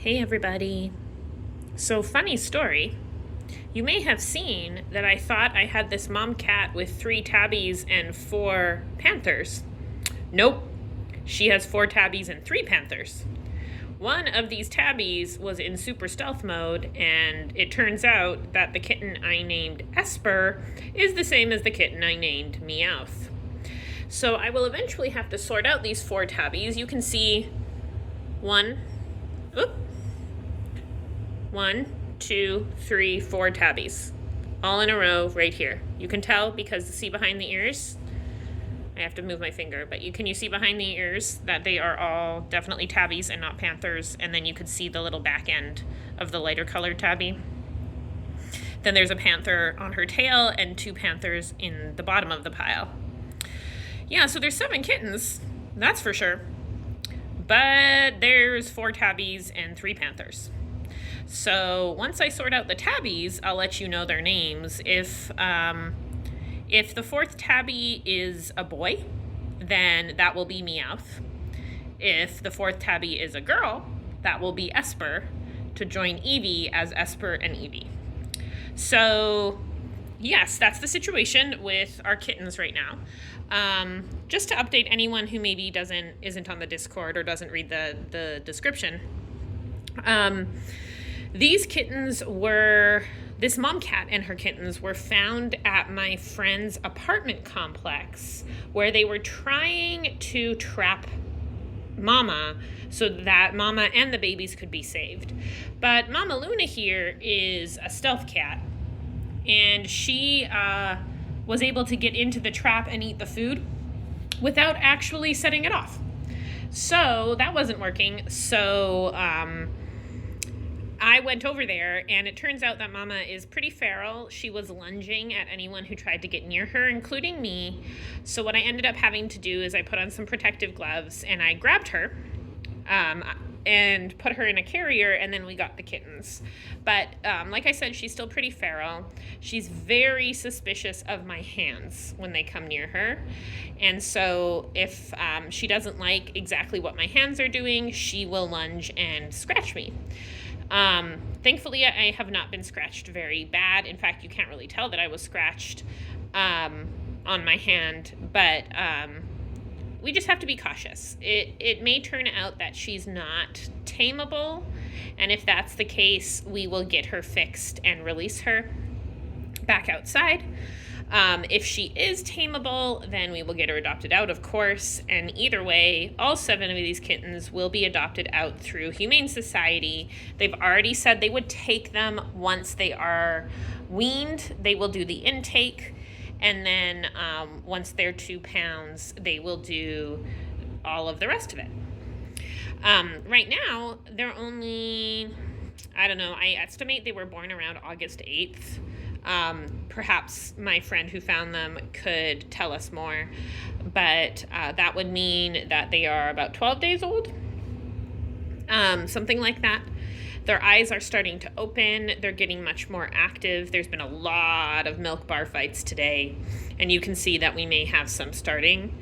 Hey everybody. So funny story. You may have seen that I thought I had this mom cat with 3 tabbies and 4 panthers. Nope. She has 4 tabbies and 3 panthers. One of these tabbies was in super stealth mode, and it turns out that the kitten I named Espurr is the same as the kitten I named Meowth. So I will eventually have to sort out these 4 tabbies. You can see 1, 2, 3, 4 tabbies, all in a row right here. You can tell because see behind the ears, I have to move my finger, but can you see behind the ears that they are all definitely tabbies and not panthers? And then you could see the little back end of the lighter colored tabby. Then there's a panther on her tail and 2 panthers in the bottom of the pile. Yeah, so there's 7 kittens, that's for sure. But there's 4 tabbies and 3 panthers. So once I sort out the tabbies, I'll let you know their names. If the 4th tabby is a boy, then that will be Meowth. If the 4th tabby is a girl, that will be Espurr, to join Eeevee as Espurr and Eeevee. So yes, that's the situation with our kittens right now. Just to update anyone who maybe isn't on the Discord or doesn't read the description. This mom cat and her kittens were found at my friend's apartment complex where they were trying to trap Mama so that Mama and the babies could be saved. But Mama Luna here is a stealth cat, and she was able to get into the trap and eat the food without actually setting it off. So that wasn't working. So I went over there, and it turns out that Mama is pretty feral. She was lunging at anyone who tried to get near her, including me. So what I ended up having to do is I put on some protective gloves, and I grabbed her and put her in a carrier, and then we got the kittens. But like I said, she's still pretty feral. She's very suspicious of my hands when they come near her. And so if she doesn't like exactly what my hands are doing, she will lunge and scratch me. Thankfully, I have not been scratched very bad. In fact, you can't really tell that I was scratched on my hand, but we just have to be cautious. It may turn out that she's not tameable, and if that's the case, we will get her fixed and release her back outside. If she is tameable, then we will get her adopted out, of course. And either way, all 7 of these kittens will be adopted out through Humane Society. They've already said they would take them once they are weaned. They will do the intake. And then once they're 2 pounds, they will do all of the rest of it. Right now, they're only, I estimate they were born around August 8th. Perhaps my friend who found them could tell us more, but that would mean that they are about 12 days old, something like that. Their eyes are starting to open. They're getting much more active. There's been a lot of milk bar fights today, and you can see that we may have some starting.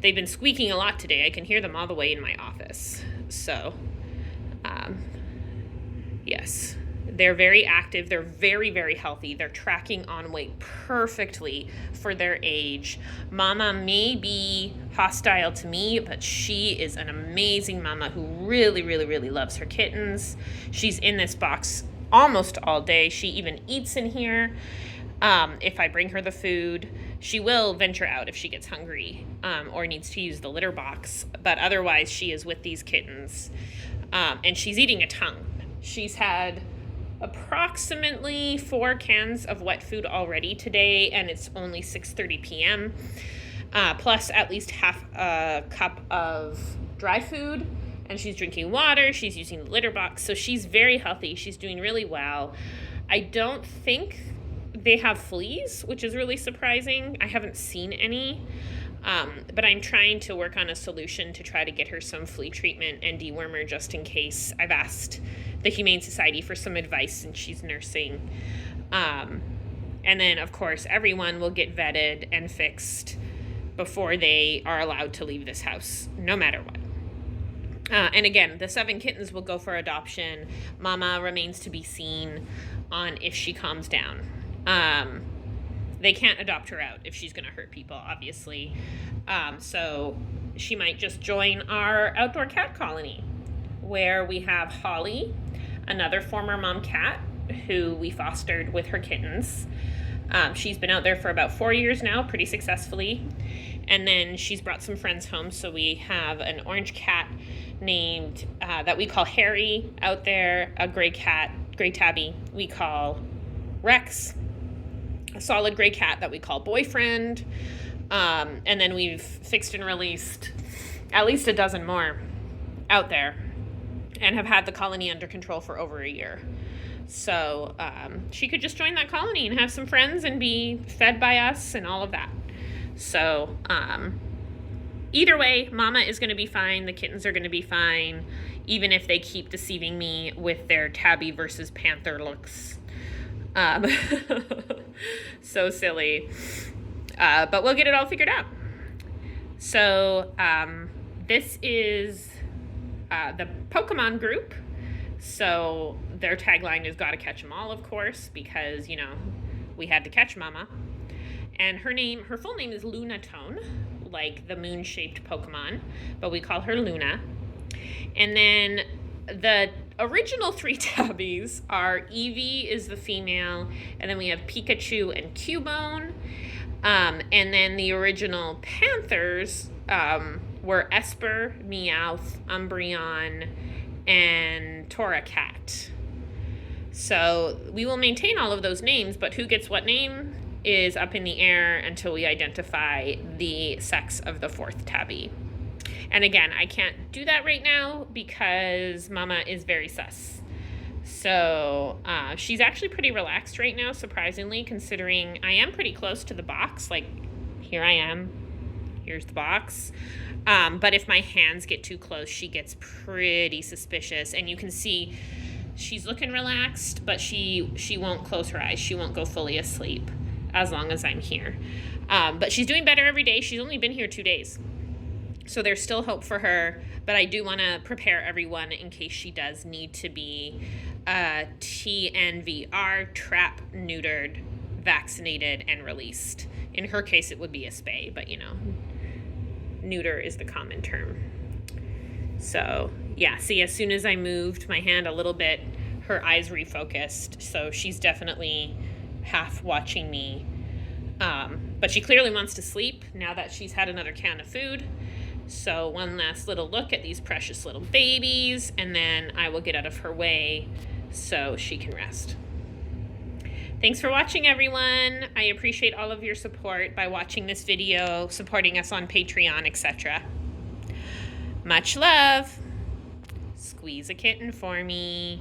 They've been squeaking a lot today. I can hear them all the way in my office. So, yes. They're very active. They're very, very healthy. They're tracking on weight perfectly for their age. Mama may be hostile to me, but she is an amazing mama who really, really, really loves her kittens. She's in this box almost all day. She even eats in here. If I bring her the food, she will venture out if she gets hungry or needs to use the litter box. But otherwise, she is with these kittens. And she's eating a ton. She's had approximately 4 cans of wet food already today, and it's only 6:30 p.m. Plus at least half a cup of dry food, and she's drinking water. She's using the litter box, so she's very healthy. She's doing really well. I don't think they have fleas, which is really surprising. I haven't seen any, but I'm trying to work on a solution to try to get her some flea treatment and dewormer just in case. I've asked the Humane Society for some advice since she's nursing. And then, of course, everyone will get vetted and fixed before they are allowed to leave this house, no matter what. And again, the 7 kittens will go for adoption. Mama remains to be seen on if she calms down. They can't adopt her out if she's going to hurt people, obviously. So she might just join our outdoor cat colony, where we have Holly, another former mom cat who we fostered with her kittens. She's been out there for about 4 years now, pretty successfully. And then she's brought some friends home. So we have an orange cat named, that we call Harry out there, a gray tabby we call Rex, a solid gray cat that we call Boyfriend. And then we've fixed and released at least a dozen more out there and have had the colony under control for over a year. So she could just join that colony and have some friends and be fed by us and all of that. So either way, Mama is going to be fine. The kittens are going to be fine, even if they keep deceiving me with their tabby versus panther looks. So silly. But we'll get it all figured out. So this is the Pokemon group. So their tagline is "Gotta catch 'em all," of course, because, you know, we had to catch Mama. And her full name is Lunatone, like the moon-shaped Pokemon, but we call her Luna. And then the original 3 tabbies are Eeevee is the female, and then we have Pikachu and Cubone. And then the original panthers were Espurr, Meowth, Umbreon, and Torracat. So we will maintain all of those names, but who gets what name is up in the air until we identify the sex of the 4th tabby. And again, I can't do that right now because Mama is very sus. So she's actually pretty relaxed right now, surprisingly, considering I am pretty close to the box. Like, here I am. Here's the box. But if my hands get too close, she gets pretty suspicious. And you can see she's looking relaxed, but she won't close her eyes. She won't go fully asleep as long as I'm here. But she's doing better every day. She's only been here 2 days. So there's still hope for her. But I do want to prepare everyone in case she does need to be TNVR, trap, neutered, vaccinated, and released. In her case, it would be a spay, but, you know, neuter is the common term. So, yeah, see, as soon as I moved my hand a little bit, her eyes refocused. So she's definitely half watching me. But she clearly wants to sleep now that she's had another can of food. So one last little look at these precious little babies, and then I will get out of her way so she can rest. Thanks for watching, everyone. I appreciate all of your support by watching this video, supporting us on Patreon, etc. Much love. Squeeze a kitten for me.